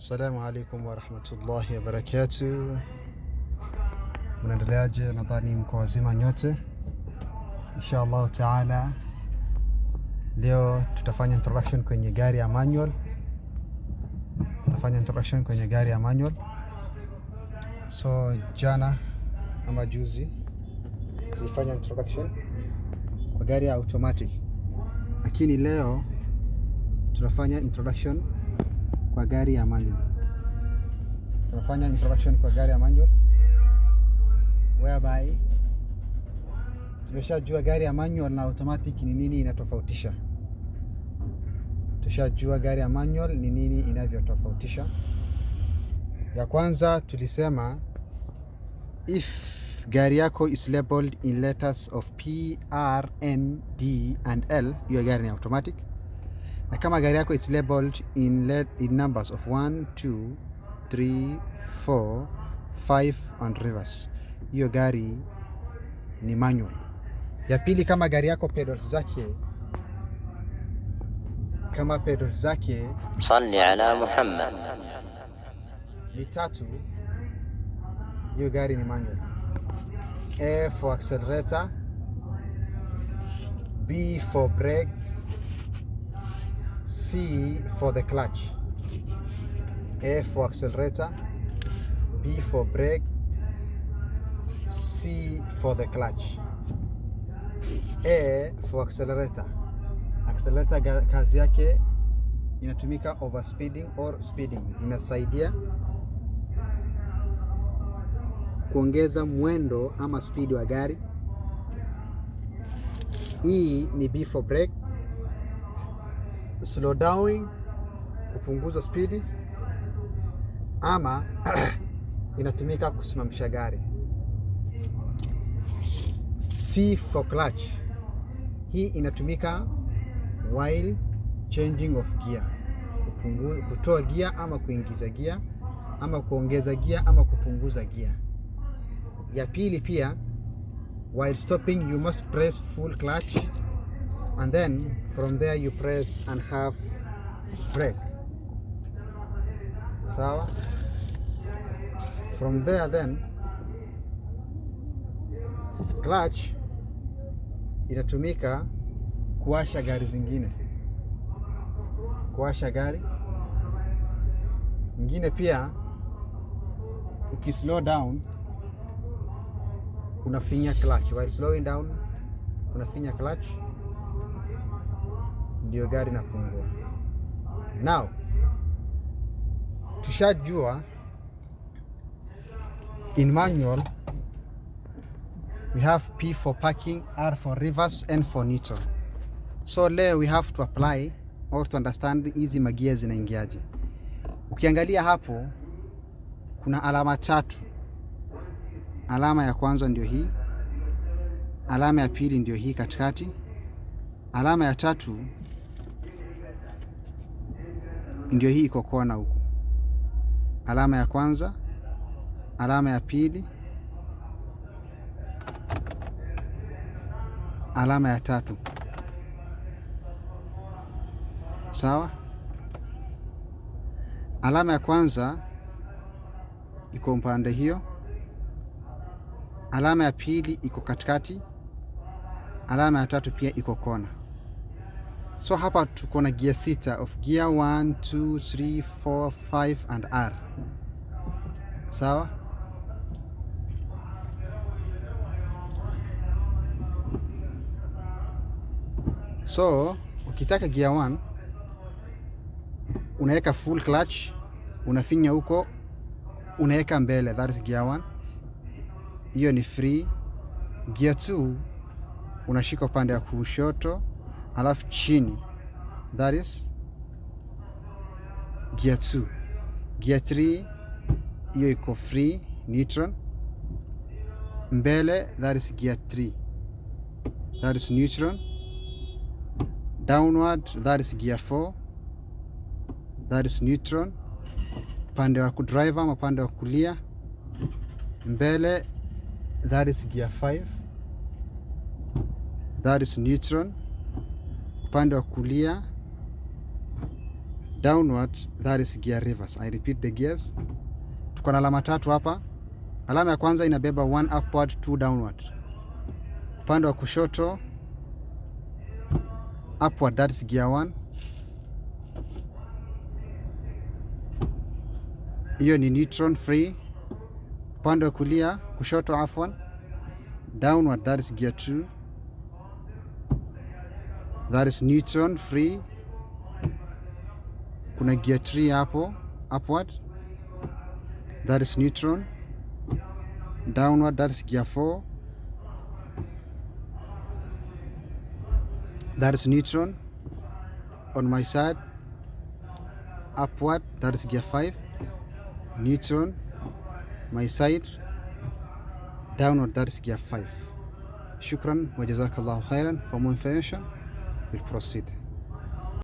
Assalamu alaikum warahmatullahi wabarakatuh. Mnaendeleaje? Nadhani mko wazima nyote insha Allah taala. Leo tutafanya introduction kwenye gari ya manual. So jana ama juzi tulifanya introduction kwa gari ya automatic, lakini leo tunafanya introduction kwa gari ya manual. Whereby tumeshajua gari ya manual na automatic ni nini inatofautisha. Inavyotofautisha. Ya kwanza tulisema if gari yako is labeled in letters of P, R, N, D and L, hiyo gari ni automatic. Na kama gari yako is labeled in numbers of 1, 2, 3, 4, 5 and reverse, hiyo gari ni manual. Ya pili, kama gari yako pedals zake salli ala Muhammad ni tatu, hiyo gari ni manual. A for accelerator, B for brake, C for the clutch. A for accelerator, B for brake, C for the clutch. A for accelerator. Accelerator kazi yake inatumika overspeeding or speeding. Inasaidia kuongeza mwendo ama speed wa gari. E ni B for brake, slow down, kupunguza speed, ama inatumika kusimamisha gari. C for clutch, hii inatumika while changing of gear, kutoa gear ama kuingiza gear, ama kuongeza gear ama kupunguza gear. Ya pili pia, while stopping you must press full clutch and then from there you press and half brake. Sawa? From there then clutch inatumika kuwasha gari zingine. Pia ukislow down unafinya clutch. While slowing down unafinya clutch, ndio gari inapungua. Now tushajua in manual we have P for parking, R for reverse, N for neutral. So leo we have to apply or to understand hizi magia zinaingiaje. Ukiangalia hapo kuna alama tatu. Alama ya kwanza ndio hii, alama ya pili ndio hii katikati, alama ya tatu ndio hii iko kona huku. Alama ya kwanza, alama ya pili, alama ya tatu. Sawa? Alama ya kwanza iko upande hiyo, alama ya pili iko katikati, alama ya tatu pia iko kona. So hapa tuko na gear sita of gear 1, 2, 3, 4, 5 and R. Sawa? So ukitaka gear 1 unaweka full clutch, unafinya huko, unaweka mbele, that is gear 1. Hiyo ni free. Gear 2 unashika upande wa kushoto alafu chini, that is gear 2. Gear 3 hiyo iko free, neutral. Mbele, that is gear 3, that is neutral. Downward, that is gear 4, that is neutral. Upande wa driver ama upande wa kulia. Mbele, that is gear 5, that is neutral. Upande wa kulia downward, that is gear reverse. I repeat the gears. Tuko na alama tatu hapa. Alama ya kwanza inabeba 1 upward, 2 downward. Upande wa kushoto upward, that is gear 1. Hiyo ni neutron free. Upande wa kulia kushoto afwan, downward, that is gear 2. That is neutron free. Kuna gear 3 hapo upward, that is neutron. Downward, that is gear 4. That is neutron. On my side upward, that is gear 5. Neutron. My side downward, that is gear 5. Shukran wa jazakallahu khairan. For more information, we'll proceed.